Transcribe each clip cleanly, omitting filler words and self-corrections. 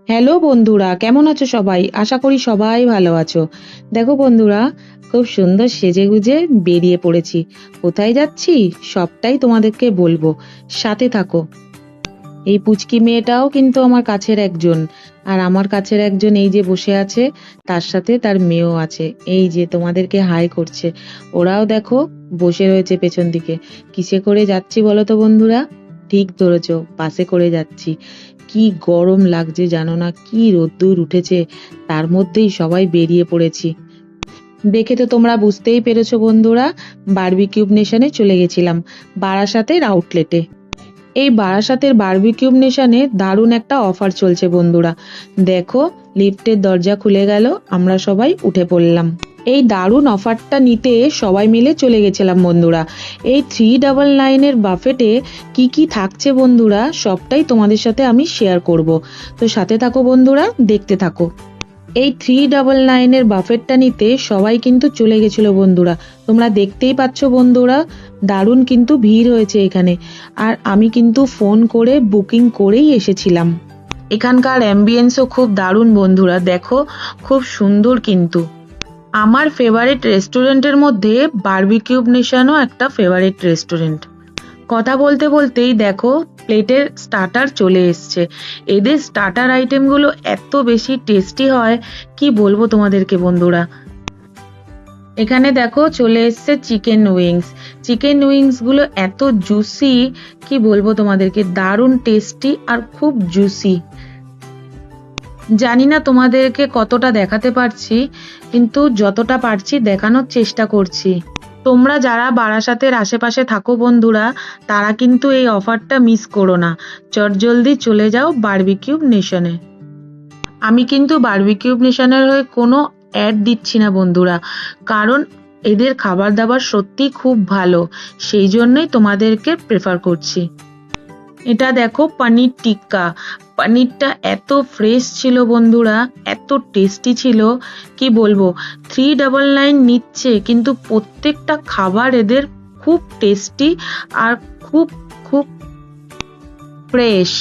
Hello বন্ধুরা, কেমন আছো সবাই? আশা করি সবাই ভালো আছো। দেখো বন্ধুরা, খুব সুন্দর সেজেগুজে বেরিয়ে পড়েছি। কোথায় যাচ্ছি সবটাই তোমাদেরকে বলবো, সাথে থাকো। এই পুচকি মেয়েটাও কিন্তু আমার কাছের একজন, আর আমার কাছের একজন এই যে বসে আছে, তার সাথে তার মেয়েও আছে, এই যে তোমাদেরকে হাই করছে। ওরাও দেখো বসে রয়েছে পেছন দিকে। কিসে করে যাচ্ছি বলো তো বন্ধুরা? ঠিক ধরেছো, বাসে করে যাচ্ছি। কি গরম লাগছে জানো না, কি রোদ্দুর উঠেছে, তার মধ্যেই সবাই বেরিয়ে পড়েছি। দেখে তো তোমরা বুঝতেই পেরেছো বন্ধুরা, বারবিকিউ নেশনে চলে গেছিলাম, বারাসাতের আউটলেটে। এই বারাসাতের বারবিকিউ নেশনে দারুণ একটা অফার চলছে বন্ধুরা। দেখো, লিফটের দরজা খুলে গেল, আমরা সবাই উঠে পড়লাম। এই দারুণ অফারটা নিতে সবাই মিলে চলে গেছিলাম বন্ধুরা। এই 399 বাফেটে কি কি থাকছে বন্ধুরা, সবটাই তোমাদের সাথে আমি শেয়ার করব। তো সাথে থাকো বন্ধুরা, দেখতে থাকো। এই 399 বাফেটটা নিতে সবাই কিন্তু চলে গেছিল বন্ধুরা। তোমরা দেখতেই পাচ্ছ বন্ধুরা, দারুণ কিন্তু ভিড় হয়েছে এখানে। আর আমি কিন্তু ফোন করে বুকিং করেই এসেছিলাম। এখানকার অ্যাম্বিয়েন্সও খুব দারুণ বন্ধুরা, দেখো খুব সুন্দর কিন্তু। আমার ফেভারিট রেস্টুরেন্টের মধ্যে বারবিকিউ নেশনও একটা ফেভারিট রেস্টুরেন্ট। কথা বলতে বলতেই দেখো প্লেটের স্টার্টার চলে এসছে। এদের স্টার্টার আইটেমগুলো এত বেশি টেস্টি হয়, কি বলবো তোমাদেরকে বন্ধুরা। এখানে দেখো চলে এসছে চিকেন উইংস। চিকেন উইংস গুলো এত জুসি, কি বলবো তোমাদেরকে, দারুণ টেস্টি আর খুব জুসি। জানি না তোমাদেরকে কতটা দেখাতে পারছি, কিন্তু যতটা পারছি দেখানোর চেষ্টা করছি। তোমরা যারা বারাসাতের আশেপাশে থাকো বন্ধুরা, তারা কিন্তু এই অফারটা মিস করো না। চটজলদি চলে যাও বারবিকিউ নেশনে। আমি কিন্তু বারবিকিউ নেশনের হয়ে কোনো অ্যাড দিচ্ছি না বন্ধুরা, কারণ এদের খাবার দাবার সত্যি খুব ভালো, সেই জন্যই তোমাদেরকে প্রেফার করছি। এটা দেখো পনির টিক্কা। পনিরটা এত ফ্রেশ ছিল বন্ধুরা, এত টেস্টি ছিল, কি বলবো। 399 নিচ্ছে, কিন্তু প্রত্যেকটা খাবার এদের খুব টেস্টি আর খুব খুব ফ্রেশ।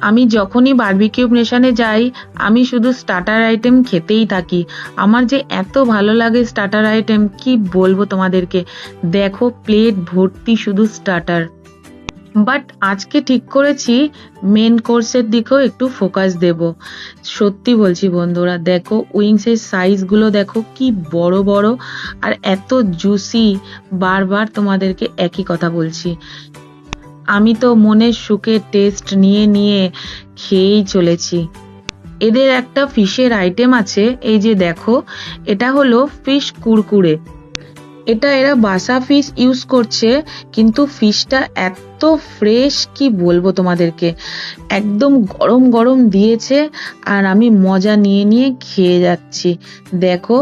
আমি যখনই বারবিকিউ নেশনে যাই, আমি শুধু স্টার্টার আইটেম খেতেই থাকি। আমার যে এত ভালো লাগে স্টার্টার আইটেম, কি বলবো তোমাদেরকে। দেখো প্লেট ভর্তি শুধু স্টার্টার। বাট আজকে ঠিক করেছি মেন কোর্সের দিকেও একটু ফোকাস দেব। সত্যি বলছি বন্ধুরা, দেখো উইংসের সাইজগুলো দেখো কি বড় বড় আর এত জুসি। বারবার তোমাদেরকে একই কথা বলছি, আমি তো মনের সুখে টেস্ট নিয়ে নিয়ে খেয়েই চলেছি। এদের একটা ফিশের আইটেম আছে, এই যে দেখো, এটা হলো ফিশ কুরকুরে। এটা এরা বাসা ফিশ ইউজ করছে, কিন্তু ফিশটা এত ফ্রেশ, কি বলবো তোমাদেরকে। একদম গরম গরম দিয়েছে, আর আমি মজা নিয়ে নিয়ে খেয়ে যাচ্ছি। দেখো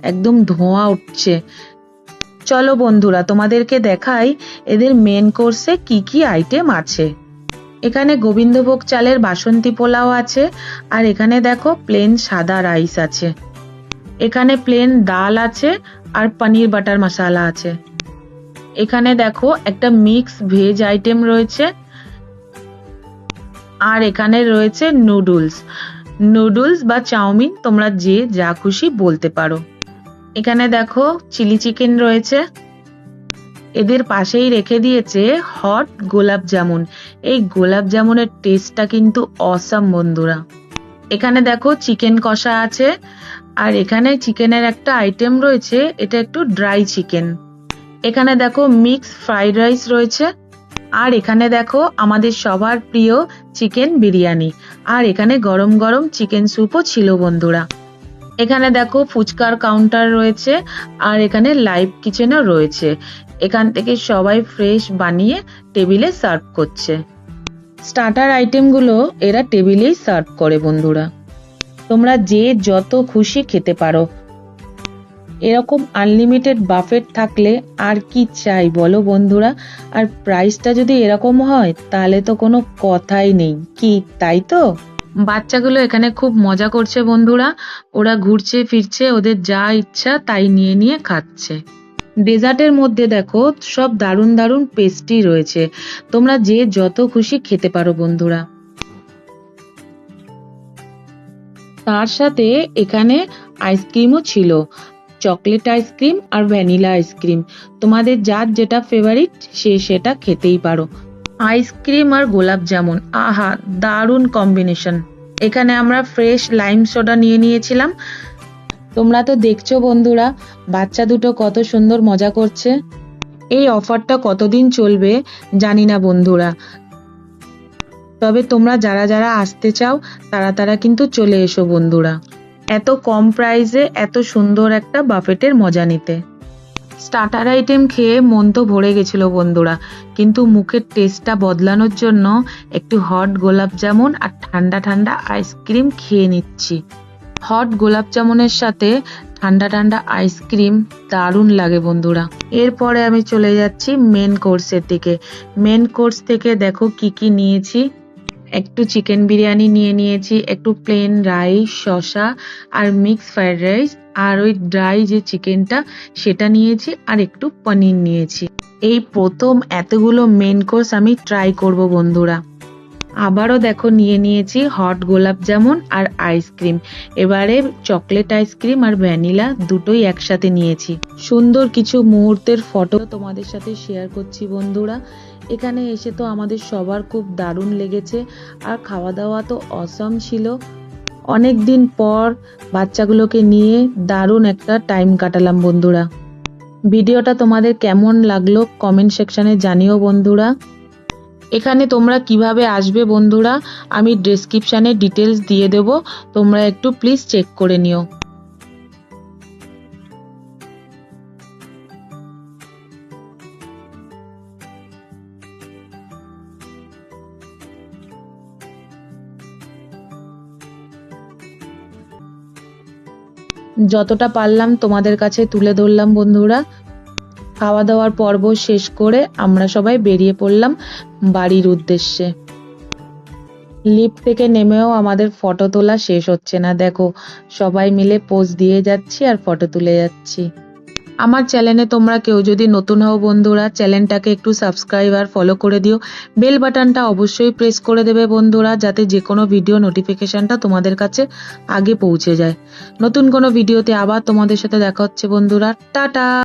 একদম ধোঁয়া উঠছে। চলো বন্ধুরা, তোমাদেরকে দেখাই এদের মেন কোর্সে কি কি আইটেম আছে। এখানে গোবিন্দভোগ চালের বাসন্তী পোলাও আছে, আর এখানে দেখো প্লেন সাদা রাইস আছে। এখানে প্লেন ডাল আছে, আর পনির বাটার মশলা আছে। এখানে দেখো একটা মিক্স ভেজ আইটেম রয়েছে, আর এখানে রয়েছে নুডলস। নুডলস বা চাউমিন, তোমরা যে যা খুশি বলতে পারো। এখানে দেখো চিলি চিকেন রয়েছে। এদের পাশেই রেখে দিয়েছে হট গোলাপ জামুন। এই গোলাপ জামুনের টেস্টটা কিন্তু অসাম বন্ধুরা। এখানে দেখো চিকেন কষা আছে, আর এখানে চিকেনের একটা আইটেম রয়েছে, এটা একটু ড্রাই চিকেন। এখানে দেখো মিক্স ফ্রাইড রাইস রয়েছে, আর এখানে দেখো আমাদের সবার প্রিয় চিকেন বিরিয়ানি, আর এখানে গরম গরম চিকেন স্যুপও ছিল বন্ধুরা। এখানে দেখো ফুচকার কাউন্টার রয়েছে, আর এখানে লাইভ কিচেনও রয়েছে। এখান থেকে সবাই ফ্রেশ বানিয়ে টেবিলে সার্ভ করছে। স্টার্টার আইটেমগুলো এরা টেবিলেই সার্ভ করে বন্ধুরা। তোমরা যে যত খুশি খেতে পারো। এরকম আনলিমিটেড বাফেট থাকলে আর কি চাই বলো বন্ধুরা। আর প্রাইসটা যদি এরকম হয়, তাহলে তো কোনো কথাই নেই, কি তাই তো? বাচ্চাগুলো এখানে খুব মজা করছে বন্ধুরা। ওরা ঘুরছে ফিরছে, ওদের যা ইচ্ছা তাই নিয়ে নিয়ে খাচ্ছে। ডেজার্টের মধ্যে দেখো সব দারুণ দারুণ পেস্ট্রি রয়েছে, তোমরা যে যত খুশি খেতে পারো বন্ধুরা। তার সাথে এখানে আইসক্রিমও ছিল, চকলেট আইসক্রিম আর ভ্যানিলা আইসক্রিম। তোমাদের যার যেটা ফেভারিট সে সেটা খেতেই পারো। আইসক্রিম আর গোলাপ জামুন, আহা দারুণ কম্বিনেশন। এখানে আমরা ফ্রেশ লাইম সোডা নিয়ে নিয়েছিলাম। তোমরা তো দেখছো বন্ধুরা, বাচ্চা দুটো কত সুন্দর মজা করছে। এই অফারটা কতদিন চলবে জানি না বন্ধুরা, তবে তোমরা যারা যারা আসতে চাও তারা তারা কিন্তু চলে এসো বন্ধুরা, এত কম প্রাইসে এত সুন্দর একটা বাফেটের মজা নিতে। স্টার্টার আইটেম খেয়ে মন তো ভরে গেছিল বন্ধুরা, কিন্তু মুখের টেস্টটা বদলানোর জন্য একটু হট গোলাপ জামুন আর ঠান্ডা ঠান্ডা আইসক্রিম খেয়ে নিচ্ছি। হট গোলাপ জামুনের সাথে ঠান্ডা ঠান্ডা আইসক্রিম দারুণ লাগে বন্ধুরা। এরপরে আমি চলে যাচ্ছি মেন কোর্সের দিকে। মেন কোর্স থেকে দেখো কি কি নিয়েছি। একটু চিকেন বিরিয়ানি নিয়ে নিয়েছি, একটু প্লেন রাইস, শসা আর মিক্স ফ্রাইড রাইস, আর ওই ড্রাই যে চিকেনটা সেটা নিয়েছি, আর একটু পনির নিয়েছি। এই প্রথম এতগুলো মেন কোর্স আমি ট্রাই করব বন্ধুরা। আবারও দেখো নিয়ে নিয়েছি হট গোলাপ জামুন আর আইসক্রিম। এবারে চকলেট আইসক্রিম আর ভ্যানিলা দুটোই একসাথে নিয়েছি। সুন্দর কিছু মুহূর্তের ফটো তোমাদের সাথে শেয়ার করছি বন্ধুরা। এখানে এসে তো আমাদের সবার খুব দারুণ লেগেছে, আর খাওয়া দাওয়া তো অসম ছিল। অনেক দিন পর বাচ্চাগুলোকে নিয়ে দারুণ একটা টাইম কাটালাম বন্ধুরা। ভিডিওটা তোমাদের কেমন লাগলো কমেন্ট সেকশনে জানিও বন্ধুরা। এখানে তোমরা কিভাবে আসবে বন্ধুরা আমি ডেসক্রিপশনে ডিটেলস দিয়ে দেব, তোমরা একটু প্লিজ চেক করে নিও। যতটা পারলাম তোমাদের কাছে তুলে ধরলাম বন্ধুরা। খাওয়া দাওয়ার পর্ব শেষ করে আমরা সবাই বেরিয়ে পড়লাম বাড়ির উদ্দেশ্যে। লিফট থেকে নেমেও আমাদের ফটো তোলা শেষ হচ্ছে না, দেখো সবাই মিলে পোজ দিয়ে যাচ্ছি আর ফটো তুলে যাচ্ছি। আমার চ্যানেলে তোমরা কেউ যদি নতুন হও বন্ধুরা, চ্যানেলটাকে একটু সাবস্ক্রাইব আর ফলো করে দিও। বেল বাটনটা অবশ্যই প্রেস করে দেবে বন্ধুরা, যাতে যে কোনো ভিডিও নোটিফিকেশনটা তোমাদের কাছে আগে পৌঁছে যায়। নতুন কোনো ভিডিওতে আবার তোমাদের সাথে দেখা হচ্ছে বন্ধুরা। টাটা।